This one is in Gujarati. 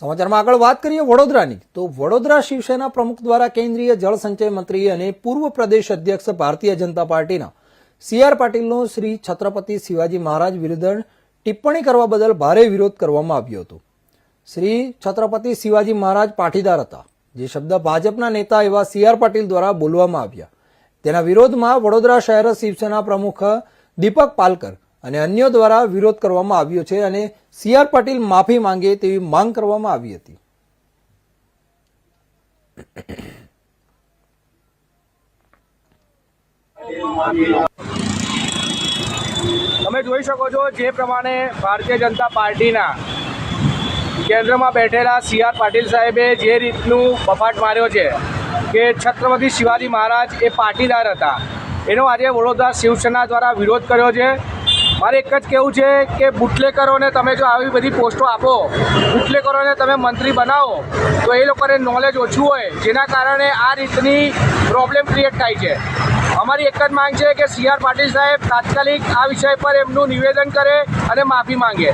સમાચારમાં આગળ વાત કરીએ વડોદરાની તો વડોદરા શિવસેના પ્રમુખ દ્વારા કેન્દ્રીય જળસંચય મંત્રી અને પૂર્વ પ્રદેશ અધ્યક્ષ ભારતીય જનતા પાર્ટીના સી.આર. પાટીલનો શ્રી છત્રપતિ શિવાજી મહારાજ વિરુદ્ધ ટિપ્પણી કરવા બદલ ભારે વિરોધ કરવામાં આવ્યો હતો। શ્રી છત્રપતિ શિવાજી મહારાજ પાટીદાર હતા, જે શબ્દ ભાજપના નેતા એવા સી.આર. પાટીલ દ્વારા બોલવામાં આવ્યા। તેના વિરોધમાં વડોદરા શહેર શિવસેના પ્રમુખ દીપક પાલકર અને અન્યો દ્વારા વિરોધ કરવામાં આવ્યો છે અને સી.આર. પાટીલ માફી માંગે તેવી માંગ કરવામાં આવી હતી। તમે જોઈ શકો છો જે પ્રમાણે ભારતીય જનતા પાર્ટીના કેન્દ્રમાં બેઠેલા સી.આર. પાટીલ સાહેબે જે રીતનું બફાટ માર્યો છે કે છત્રપતિ શિવાજી મહારાજ એ પાટીદાર હતા, એનો આજે વડોદરા શિવસેના દ્વારા વિરોધ કર્યો છે। મારે એક જ કહેવું છે કે બુટલેકરોને તમે જો આવી બધી પોસ્ટો આપો, બુટલેકરોને તમે મંત્રી બનાવો તો એ લોકોને નોલેજ ઓછું હોય, જેના કારણે આ રીતની પ્રોબ્લેમ ક્રિએટ થાય છે। અમારી એક જ માંગ છે કે સી.આર. પાટીલ સાહેબ તાત્કાલિક આ વિષય પર એમનું નિવેદન કરે અને માફી માંગે।